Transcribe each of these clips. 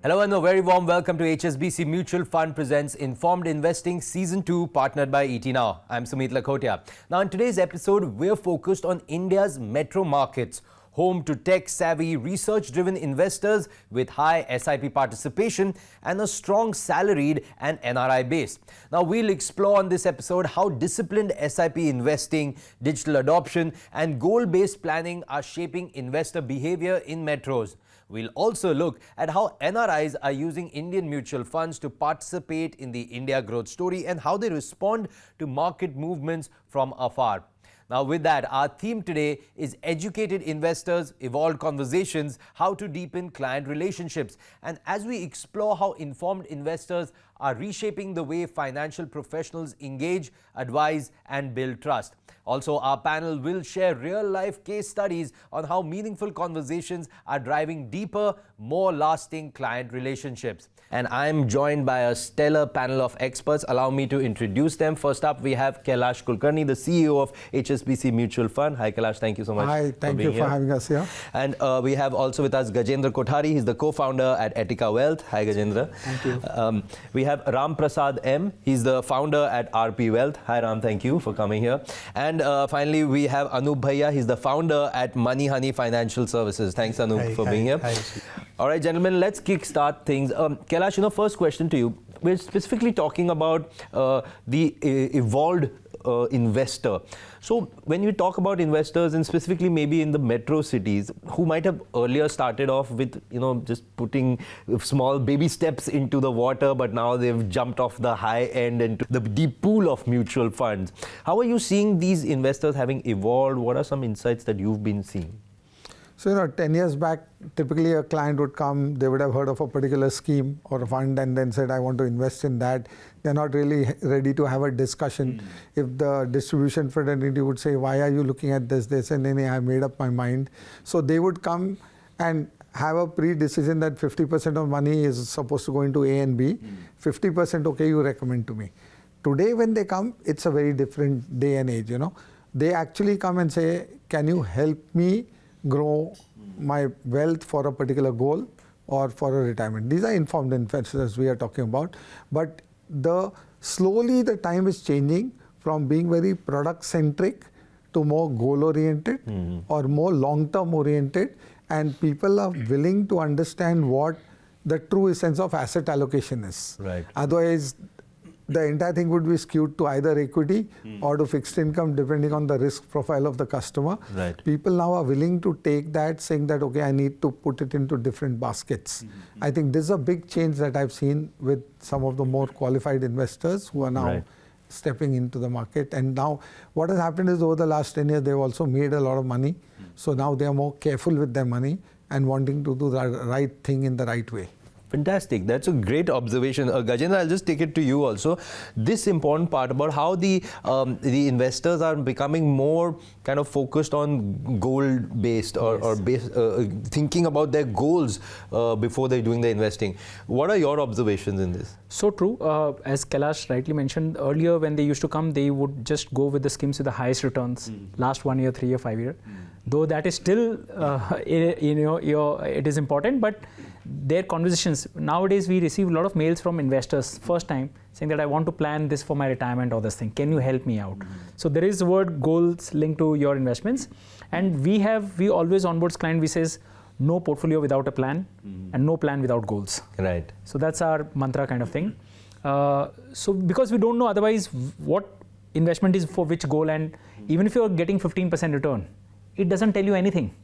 Hello and a very warm welcome to HSBC Mutual Fund presents Informed Investing Season 2 partnered by ET Now. I'm Sumit Lakhotia. Now in today's episode, we're focused on India's metro markets, home to tech-savvy, research-driven investors with high SIP participation and a strong salaried and NRI base. Now we'll explore on this episode how disciplined SIP investing, digital adoption and goal-based planning are shaping investor behavior in metros. We'll also look at how NRIs are using Indian mutual funds to participate in the India growth story and how they respond to market movements from afar. Now with that, our theme today is Educated Investors, Evolved Conversations, How to Deepen Client Relationships. And as we explore how informed investors are reshaping the way financial professionals engage, advise and build trust. Also, our panel will share real-life case studies on how meaningful conversations are driving deeper, more lasting client relationships. And I'm joined by a stellar panel of experts. Allow me to introduce them. First up, we have Kailash Kulkarni, the CEO of HSBC Mutual Fund. Hi, Kailash. Thank you so much. Hi, thank you for having us here. And we have also with us Gajendra Kothari. He's the co-founder at Etika Wealth. Hi, Gajendra. Thank you. We have Ram Prasad M. He's the founder at RP Wealth. Hi, Ram. Thank you for coming here. And finally, we have Anup Bhaiya. He's the founder at Money Honey Financial Services. Thanks, Anup, for being here. Hi. All right, gentlemen, let's kickstart things. Kailash, first question to you. We're specifically talking about the evolved investor. So when you talk about investors, and specifically maybe in the metro cities, who might have earlier started off with, just putting small baby steps into the water, but now they've jumped off the high end into the deep pool of mutual funds. How are you seeing these investors having evolved? What are some insights that you've been seeing? So, 10 years back, typically a client would come, they would have heard of a particular scheme or a fund and then said, I want to invest in that. They're not really ready to have a discussion. If the distribution fraternity would say, why are you looking at this? They say, I have made up my mind. So they would come and have a pre-decision that 50% of money is supposed to go into A and B. 50%, okay, you recommend to me. Today when they come, it's a very different day and age, They actually come and say, can you help me grow my wealth for a particular goal or for a retirement? These are informed investors we are talking about. But slowly the time is changing from being very product centric to more goal oriented or more long-term oriented, and people are willing to understand what the true essence of asset allocation is. Right. Otherwise, the entire thing would be skewed to either equity or to fixed income, depending on the risk profile of the customer. Right. People now are willing to take that, saying that, okay, I need to put it into different baskets. I think this is a big change that I've seen with some of the more qualified investors who are now stepping into the market. And now what has happened is over the last 10 years, they've also made a lot of money. So now they are more careful with their money and wanting to do the right thing in the right way. Fantastic. That's a great observation. Gajendra, I'll just take it to you also. This important part about how the investors are becoming more kind of focused on goal-based or thinking about their goals before they're doing the investing. What are your observations in this? So true. As Kailash rightly mentioned, earlier when they used to come, they would just go with the schemes with the highest returns, last 1 year, 3 year, 5 year. Though that is still, it is important, but their conversations, nowadays we receive a lot of mails from investors first time saying that I want to plan this for my retirement or this thing, can you help me out? So there is the word goals linked to your investments, and we always onboards client, we says no portfolio without a plan and no plan without goals. Right. So that's our mantra kind of thing. So because we don't know otherwise what investment is for which goal, and even if you're getting 15% return, it doesn't tell you anything.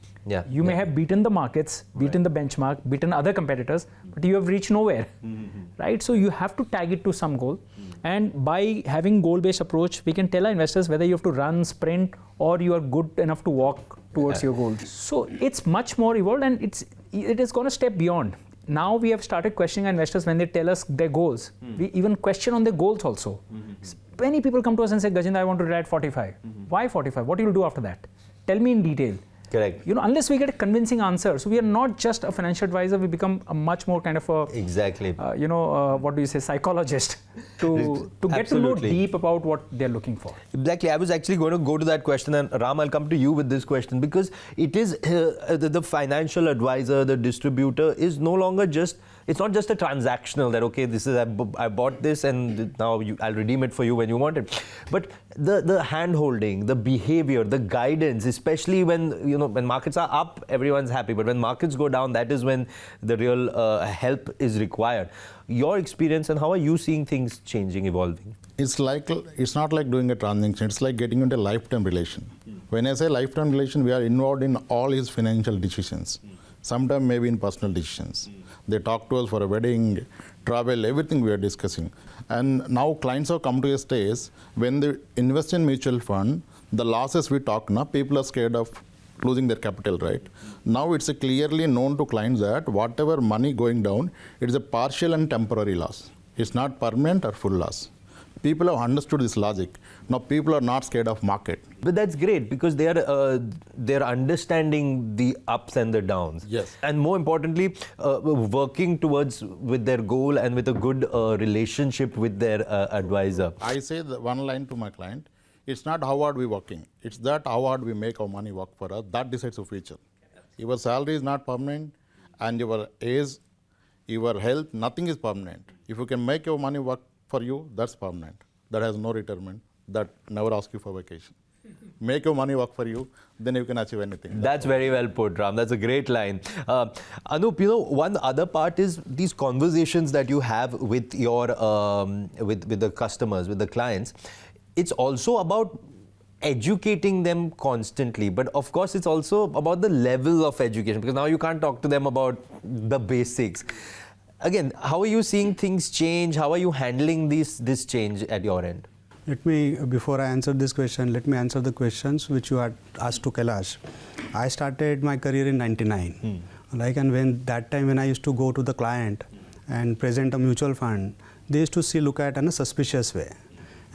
You may have beaten the markets, beaten the benchmark, beaten other competitors, but you have reached nowhere, right? So you have to tag it to some goal. And by having goal-based approach, we can tell our investors whether you have to run, sprint, or you are good enough to walk towards your goals. So it's much more evolved, and it has gone a step beyond. Now we have started questioning our investors when they tell us their goals. We even question on their goals also. Many people come to us and say, Gajendra, I want to retire at 45. Why 45? What you will do after that? Tell me in detail. Correct. Unless we get a convincing answer. So we are not just a financial advisor, we become a much more kind of a what do you say, psychologist to get to know deep about what they're looking for. Exactly. I was actually going to go to that question, and Ram, I'll come to you with this question, because it is the financial advisor, the distributor is no longer just it's not just a transactional that, okay, this is, I bought this and now I'll redeem it for you when you want it. But the hand holding, the behavior, the guidance, especially when, when markets are up, everyone's happy. But when markets go down, that is when the real help is required. Your experience and how are you seeing things changing, evolving? It's not like doing a transaction. It's like getting into a lifetime relation. When I say lifetime relation, we are involved in all his financial decisions. Sometimes maybe in personal decisions. They talk to us for a wedding, travel, everything we are discussing. And now clients have come to a stage when they invest in mutual fund, the losses we talk now, people are scared of losing their capital, right? Now it's clearly known to clients that whatever money going down, it is a partial and temporary loss. It's not permanent or full loss. People have understood this logic. Now people are not scared of market. But that's great because they're understanding the ups and the downs. Yes. And more importantly, working towards with their goal and with a good relationship with their advisor. I say one line to my client, it's not how hard we working. It's that how hard we make our money work for us. That decides the future. Your salary is not permanent and your age, your health, nothing is permanent. If you can make your money work for you, that's permanent. That has no retirement. That never ask you for vacation. Make your money work for you, then you can achieve anything. That's very well put, Ram. That's a great line. Anup, one other part is these conversations that you have with your with the customers, with the clients. It's also about educating them constantly, but of course it's also about the level of education, because now you can't talk to them about the basics. Again, how are you seeing things change? How are you handling this change at your end? Let me, before I answer this question, let me answer the questions which you had asked to Kailash. I started my career in '99, and when I used to go to the client and present a mutual fund, they used to look at in a suspicious way.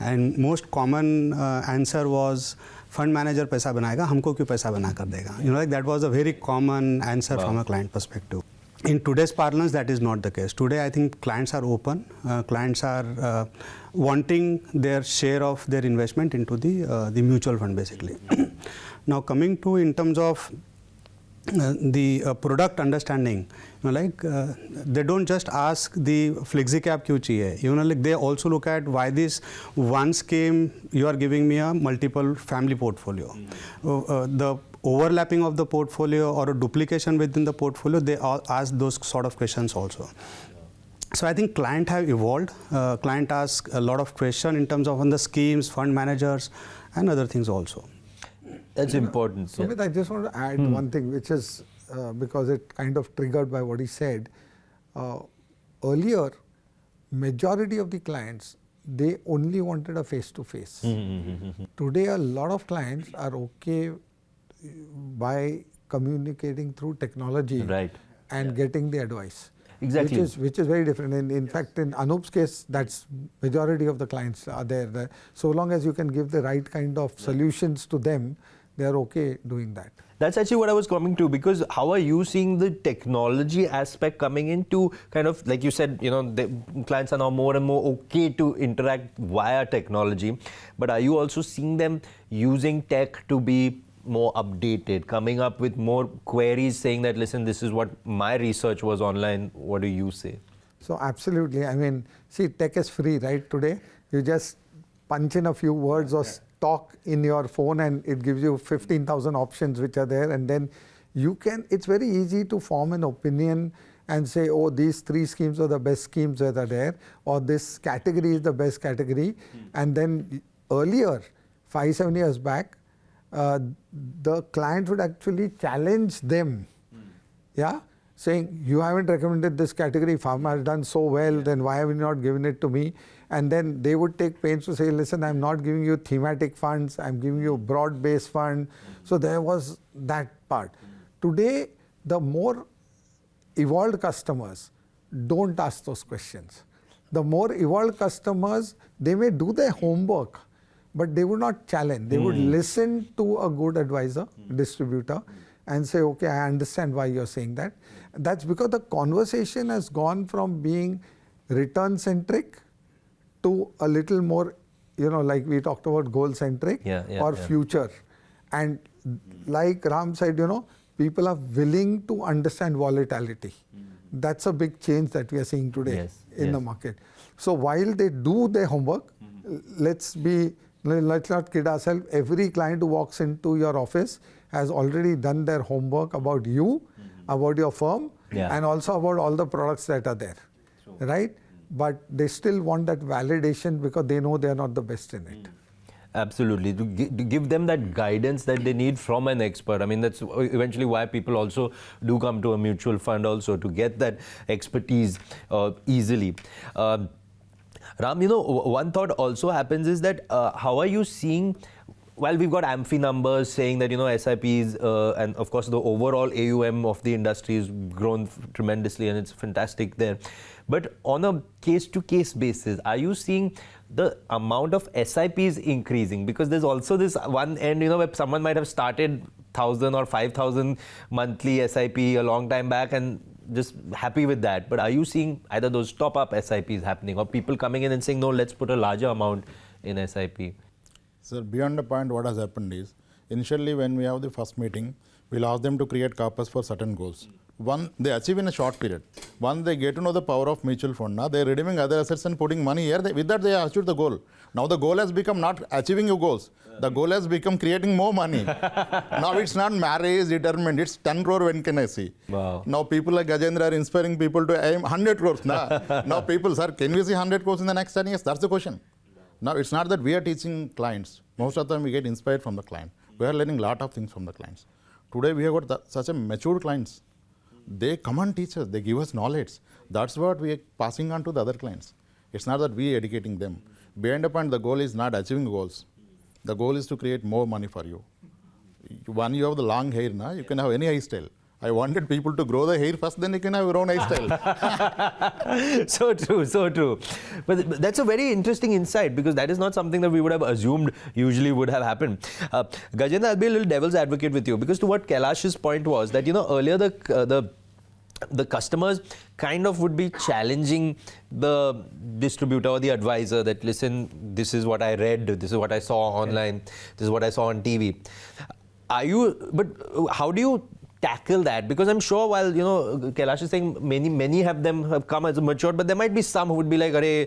And most common answer was, fund manager paisa banayega, humko kyun paisa bana kar dega? That was a very common answer from a client perspective. In today's parlance, that is not the case. Today, I think clients are open. Clients are wanting their share of their investment into the mutual fund, basically. Now, coming to in terms of the product understanding, they don't just ask the flexi cap kyun chahiye. They also look at why this one scheme you are giving me a multiple family portfolio. The overlapping of the portfolio or a duplication within the portfolio, they all ask those sort of questions also. So I think client have evolved. Client ask a lot of questions in terms of on the schemes, fund managers, and other things also. That's important. Sumit, I just want to add one thing, which is because it kind of triggered by what he said. Earlier, majority of the clients, they only wanted a face-to-face. Today, a lot of clients are okay by communicating through technology, right, and getting the advice. Exactly. Which is very different. And in fact, in Anup's case, that's majority of the clients are there. So long as you can give the right kind of solutions to them, they are okay doing that. That's actually what I was coming to, because how are you seeing the technology aspect coming into kind of, like you said, the clients are now more and more okay to interact via technology, but are you also seeing them using tech to be more updated, coming up with more queries saying that, listen, this is what my research was online, what do you say? So absolutely, I mean, see, tech is free, right? Today, you just punch in a few words or talk in your phone and it gives you 15,000 options which are there, and then you can, it's very easy to form an opinion and say, oh, these 3 schemes are the best schemes that are there, or this category is the best category. And then earlier, 5-7 years back, the client would actually challenge them, saying, you haven't recommended this category, pharma has done so well, then why have you not given it to me? And then they would take pains to say, listen, I'm not giving you thematic funds, I'm giving you broad-based fund. So there was that part. Today, the more evolved customers don't ask those questions. The more evolved customers, they may do their homework, but they would not challenge. They would listen to a good advisor, distributor, and say, okay, I understand why you're saying that. That's because the conversation has gone from being return-centric to a little more, like we talked about goal-centric or future. And like Ram said, people are willing to understand volatility. That's a big change that we are seeing today in the Yes. market. So while they do their homework, let's not kid ourselves. Every client who walks into your office has already done their homework about you, about your firm, and also about all the products that are there, right? But they still want that validation because they know they are not the best in it. Absolutely, to give them that guidance that they need from an expert. I mean, that's eventually why people also do come to a mutual fund also, to get that expertise easily. Ram, one thought also happens is that how are you seeing, while we've got AMFI numbers saying that, SIPs and of course the overall AUM of the industry has grown tremendously and it's fantastic there. But on a case-to-case basis, are you seeing the amount of SIPs increasing? Because there's also this one end, where someone might have started 1,000 or 5,000 monthly SIP a long time back and just happy with that. But are you seeing either those top-up SIPs happening or people coming in and saying, no, let's put a larger amount in SIP? Sir, beyond the point, what has happened is, initially when we have the first meeting, we'll ask them to create corpus for certain goals. One, they achieve in a short period. One, they get to know the power of mutual fund. Now they're redeeming other assets and putting money here. With that, they achieve the goal. Now the goal has become not achieving your goals. The goal has become creating more money. Now it's not marriage determined. It's 10 crore, when can I see? Wow. Now people like Gajendra are inspiring people to aim 100 crores. Now people, sir, can we see 100 crores in the next 10 years? That's the question. Now it's not that we are teaching clients. Most of the time we get inspired from the client. We are learning a lot of things from the clients. Today we have got such a mature clients. They come and teach us, they give us knowledge. That's what we are passing on to the other clients. It's not that we are educating them. Behind the point, the goal is not achieving goals. The goal is to create more money for you. When you have the long hair, you can have any hairstyle. I wanted people to grow the hair first, then you can have your own hairstyle. So true, so true. But that's a very interesting insight, because that is not something that we would have assumed usually would have happened. Gajendra, I'll be a little devil's advocate with you, because to what Kailash's point was that, earlier the customers kind of would be challenging the distributor or the advisor that, listen, this is what I read, this is what I saw online, this is what I saw on TV. But how do you tackle that? Because I'm sure while, Kailash is saying many of them have come as matured, but there might be some who would be like, "Arey,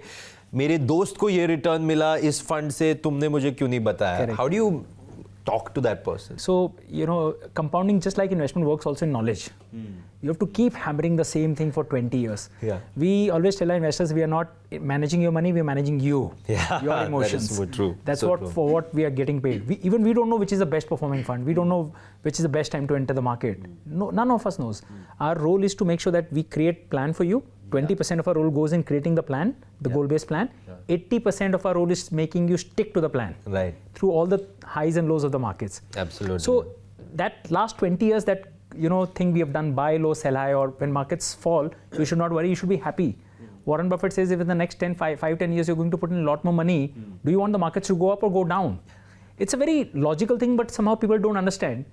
मेरे दोस्त को ये return मिला इस fund से, तुमने मुझे क्यों नहीं बताया?" Correct. How do you talk to that person? So, compounding, just like investment, works also in knowledge. You have to keep hammering the same thing for 20 years. Yeah. We always tell our investors, we are not managing your money, we are managing you, your emotions. That is so true. That's so what true. for what we are getting paid. We don't know which is the best performing fund. We don't know which is the best time to enter the market. No, none of us knows. Our role is to make sure that we create plan for you. 20% of our role goes in creating the plan, the goal-based plan. 80% of our role is making you stick to the plan. Right. Through all the highs and lows of the markets. Absolutely. So that last 20 years, that thing we have done, buy low, sell high, or when markets fall, you should not worry, you should be happy. Warren Buffett says if in the next 10 years you're going to put in a lot more money, do you want the markets to go up or go down? It's a very logical thing, but somehow people don't understand.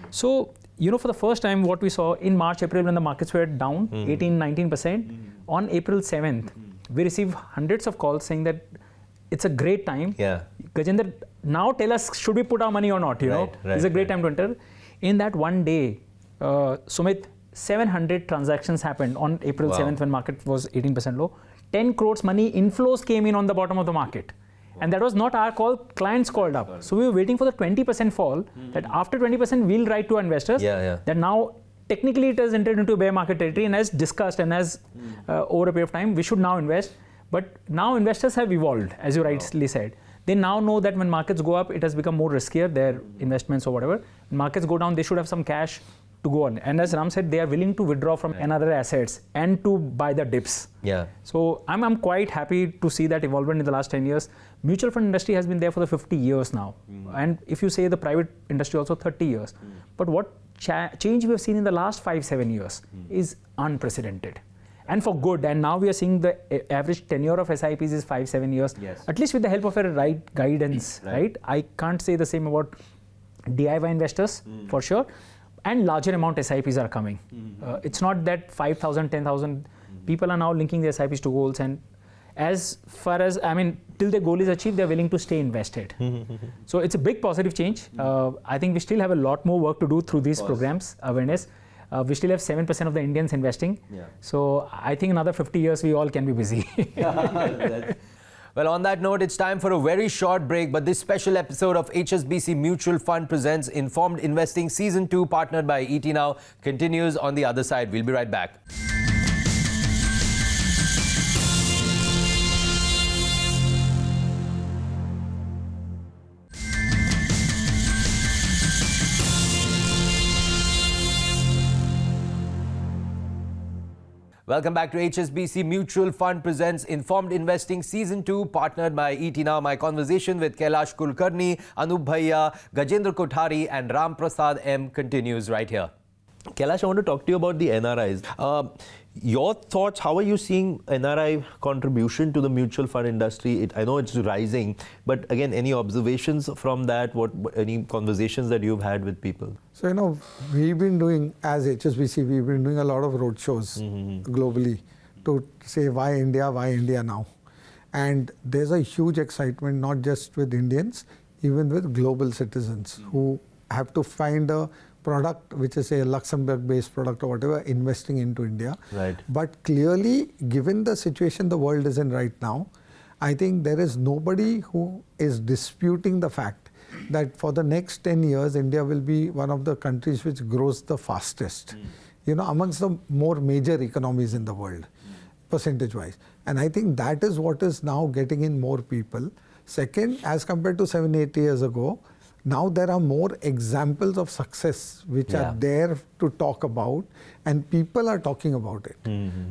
So, for the first time, what we saw in March, April, when the markets were down 18, 19%, on April 7th, we received hundreds of calls saying that it's a great time. Yeah. Gajendra, now tell us, should we put our money or not? It's a great time to enter. In that one day, Sumit, 700 transactions happened on April 7th when market was 18% low. 10 crores money inflows came in on the bottom of the market. And that was not our call, clients called up. So we were waiting for the 20% fall, that after 20% we'll write to our investors. That now technically it has entered into bear market territory, and as discussed and as over a period of time, we should now invest. But now investors have evolved, as you rightly said. They now know that when markets go up, it has become more riskier, their investments or whatever. When markets go down, they should have some cash to go on. And as Ram said, they are willing to withdraw from another assets and to buy the dips. So I'm quite happy to see that evolvement in the last 10 years. Mutual fund industry has been there for the 50 years now. And if you say the private industry also 30 years. But what change we have seen in the last 5-7 years is unprecedented. And for good. And now we are seeing the average tenure of SIPs is 5-7 years. At least with the help of a right guidance, right? I can't say the same about DIY investors for sure. And larger amount SIPs are coming. It's not that 5,000, 10,000 people are now linking their SIPs to goals, and as far as, till their goal is achieved, they're willing to stay invested. So it's a big positive change. I think we still have a lot more work to do through these programs, awareness. We still have 7% of the Indians investing. Yeah. So I think another 50 years we all can be busy. Well, on that note, it's time for a very short break, but this special episode of HSBC Mutual Fund presents Informed Investing Season 2, partnered by ET Now, continues on the other side. We'll be right back. Welcome back to HSBC Mutual Fund presents Informed Investing Season 2, partnered by ET Now. My conversation with Kailash Kulkarni, Anup Bhaiya, Gajendra Kothari and Ram Prasad M continues right here. Kailash, I want to talk to you about the NRIs. Your thoughts, how are you seeing NRI contribution to the mutual fund industry? I know it's rising, but again, any observations from that? Any conversations that you've had with people? So, we've been doing, as HSBC, we've been doing a lot of roadshows globally to say why India now. And there's a huge excitement, not just with Indians, even with global citizens who have to find a product which is a Luxembourg-based product or whatever, investing into India. Right. But clearly, given the situation the world is in right now, I think there is nobody who is disputing the fact that for the next 10 years, India will be one of the countries which grows the fastest, amongst the more major economies in the world, percentage-wise. And I think that is what is now getting in more people. Second, as compared to 7-8 years ago, now there are more examples of success which are there to talk about, and people are talking about it.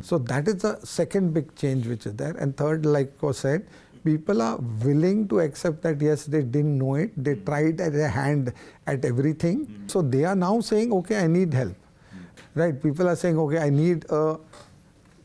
So that is the second big change which is there. And third, like was said, people are willing to accept that yes, they didn't know it, they tried a hand at everything. So they are now saying, okay, I need help. Right? People are saying, okay, I need a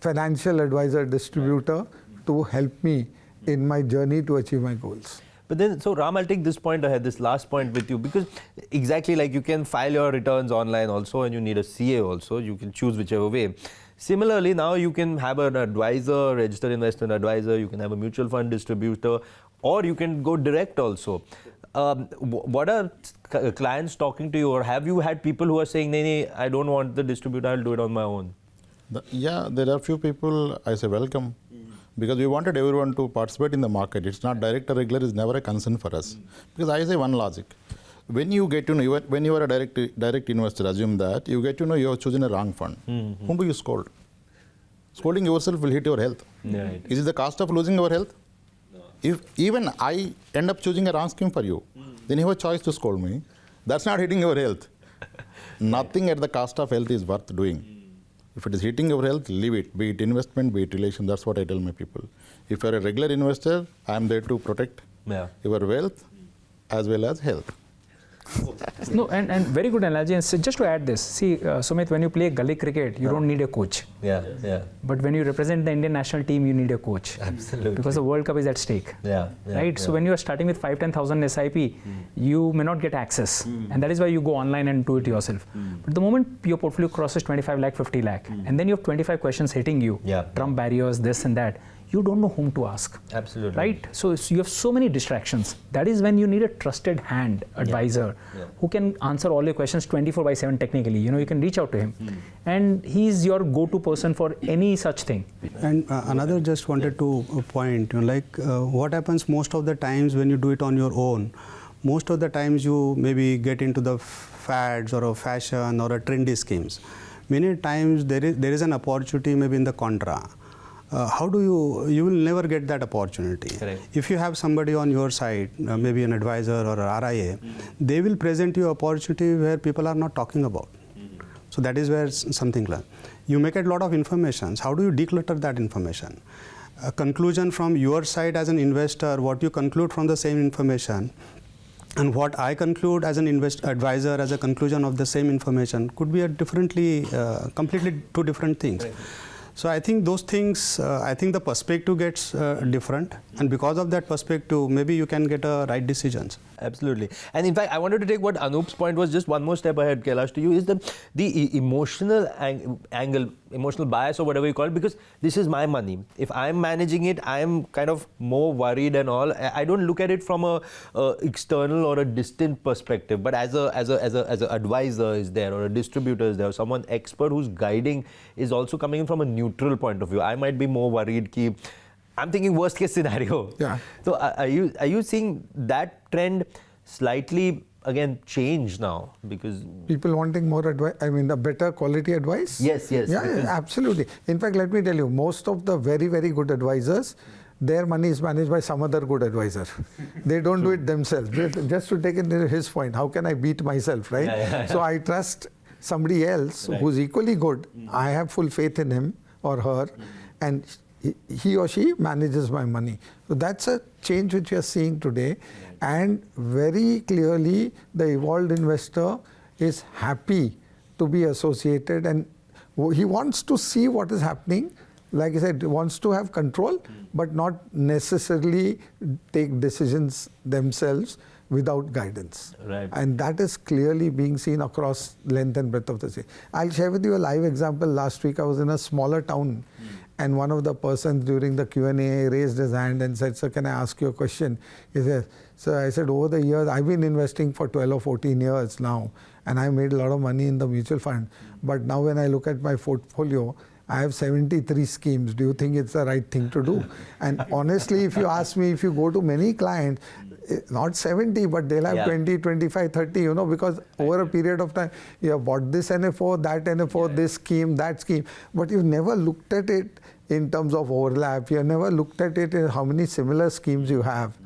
financial advisor, distributor to help me in my journey to achieve my goals. But then, so Ram, I'll take this point ahead, this last point with you, because exactly like you can file your returns online also, and you need a CA also, you can choose whichever way. Similarly, now you can have an advisor, registered investment advisor, you can have a mutual fund distributor, or you can go direct also. What are clients talking to you, or have you had people who are saying, nee, I don't want the distributor, I'll do it on my own? There are few people, I say welcome. Because we wanted everyone to participate in the market. It's not direct or regular is never a concern for us. Because I say one logic. When you get to know, when you are a direct investor, assume that you get to know you have chosen a wrong fund. Whom do you scold? Scolding yourself will hit your health. Right. Is it the cost of losing your health? No. If even I end up choosing a wrong scheme for you, then you have a choice to scold me. That's not hitting your health. Nothing at the cost of health is worth doing. If it is hitting your health, leave it. Be it investment, be it relation. That's what I tell my people. If you are a regular investor, I am there to protect your wealth as well as health. No, and very good analogy. And so just to add this, see, Sumit, when you play gully cricket, you don't need a coach. But when you represent the Indian national team, you need a coach. Absolutely. Because the World Cup is at stake. Right? So when you are starting with 5-10,000 SIP, you may not get access. And that is why you go online and do it yourself. But the moment your portfolio crosses 25 lakh, 50 lakh, and then you have 25 questions hitting you, Trump barriers, this and that, you don't know whom to ask. Absolutely. Right? So you have so many distractions. That is when you need a trusted hand advisor who can answer all your questions 24/7 technically. You can reach out to him. And he's your go-to person for any such thing. And another just wanted to point, what happens most of the times when you do it on your own, most of the times you maybe get into the fads or a fashion or a trendy schemes. Many times there is an opportunity maybe in the contra. You will never get that opportunity. Correct. If you have somebody on your side, maybe an advisor or a RIA, they will present you opportunity where people are not talking about. So that is where something like you make a lot of information. How do you declutter that information? A conclusion from your side as an investor, what you conclude from the same information, and what I conclude as an advisor as a conclusion of the same information could be a completely two different things. Right. So I think those things, I think the perspective gets different, And because of that perspective, maybe you can get a right decisions. Absolutely. And in fact, I wanted to take what Anoop's point was, just one more step ahead, Kailash, to you, is the emotional angle, emotional bias or whatever you call it, because this is my money. If I'm managing it, I'm kind of more worried and all. I don't look at it from a external or a distant perspective, but as a advisor is there, or a distributor is there, or someone expert who's guiding is also coming in from a neutral point of view. I might be more worried ki I'm thinking worst case scenario. Yeah. So are you seeing that trend slightly again change now, because people wanting more advice, I mean, a better quality advice? Yes. Yeah, absolutely. In fact, let me tell you, most of the very, very good advisors, their money is managed by some other good advisor. They don't do it themselves. Just to take it to his point, how can I beat myself, right? Yeah. So I trust somebody else who's equally good. I have full faith in him or her, and he or she manages my money. So that's a change which we are seeing today. And very clearly, the evolved investor is happy to be associated, and he wants to see what is happening. Like I said, he wants to have control, but not necessarily take decisions themselves without guidance. Right. And that is clearly being seen across length and breadth of the city. I'll share with you a live example. Last week I was in a smaller town, and one of the persons during the Q&A raised his hand and said, "Sir, can I ask you a question?" He said, so I said, over the years, I've been investing for 12 or 14 years now, and I made a lot of money in the mutual fund. But now when I look at my portfolio, I have 73 schemes. Do you think it's the right thing to do? And honestly, if you ask me, if you go to many clients, not 70, but they'll have 20, 25, 30, you know, because over a period of time, you have bought this NFO, that NFO, this scheme, that scheme, but you've never looked at it in terms of overlap. You've never looked at it in how many similar schemes you have.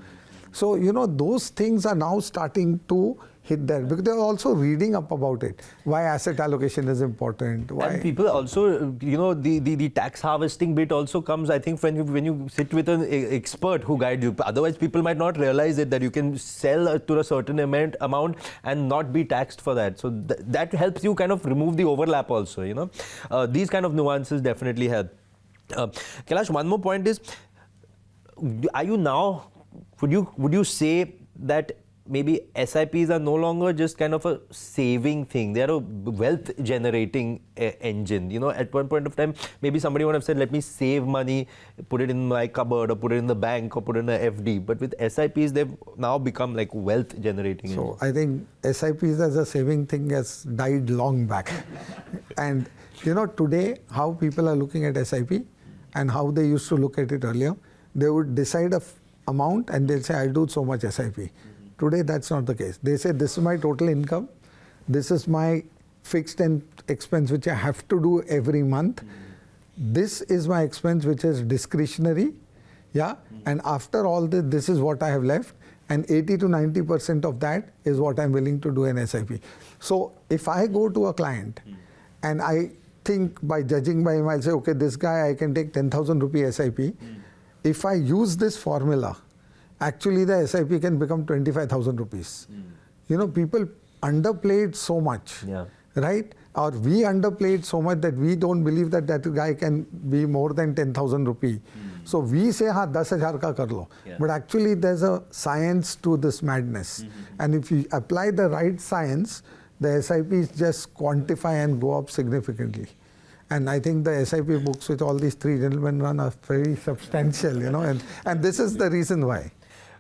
So, you know, those things are now starting to hit there, because they're also reading up about it. Why asset allocation is important. Why. And people also, you know, the tax harvesting bit also comes, I think, when you sit with an expert who guides you. Otherwise, people might not realize it, that you can sell to a certain amount and not be taxed for that. So that helps you kind of remove the overlap also, you know. These kind of nuances definitely help. Kailash, one more point is, are you now, would you say that maybe SIPs are no longer just kind of a saving thing? They are a wealth generating engine. You know, at one point of time, maybe somebody would have said, let me save money, put it in my cupboard, or put it in the bank, or put it in an FD. But with SIPs, they've now become like wealth generating engine. So I think SIPs as a saving thing has died long back. And you know, today, how people are looking at SIP and how they used to look at it earlier, they would decide a amount and they'll say, I'll do so much SIP. Today, that's not the case. They say, this is my total income. This is my fixed expense, which I have to do every month. This is my expense, which is discretionary. Yeah. And after all this, this is what I have left. And 80 to 90% of that is what I'm willing to do in SIP. So if I go to a client and I think by judging by him, I'll say, okay, this guy, I can take 10,000 rupee SIP. If I use this formula, actually the SIP can become 25,000 rupees. You know, people underplay it so much, right? Or we underplay it so much that we don't believe that that guy can be more than 10,000 rupee. So we say, ha, 10,000 ka kar lo. But actually there's a science to this madness. And if you apply the right science, the SIPs just quantify and go up significantly. And I think the SIP books which all these three gentlemen run are very substantial, you know, and this is the reason why.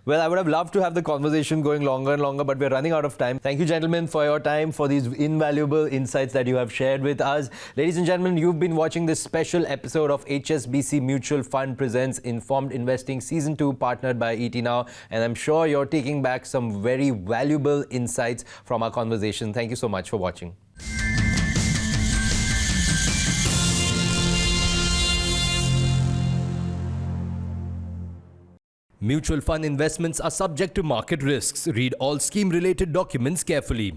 Well, I would have loved to have the conversation going longer and longer, but we're running out of time. Thank you, gentlemen, for your time, for these invaluable insights that you have shared with us. Ladies and gentlemen, you've been watching this special episode of HSBC Mutual Fund Presents Informed Investing Season 2, partnered by ET Now. And I'm sure you're taking back some very valuable insights from our conversation. Thank you so much for watching. Mutual fund investments are subject to market risks. Read all scheme-related documents carefully.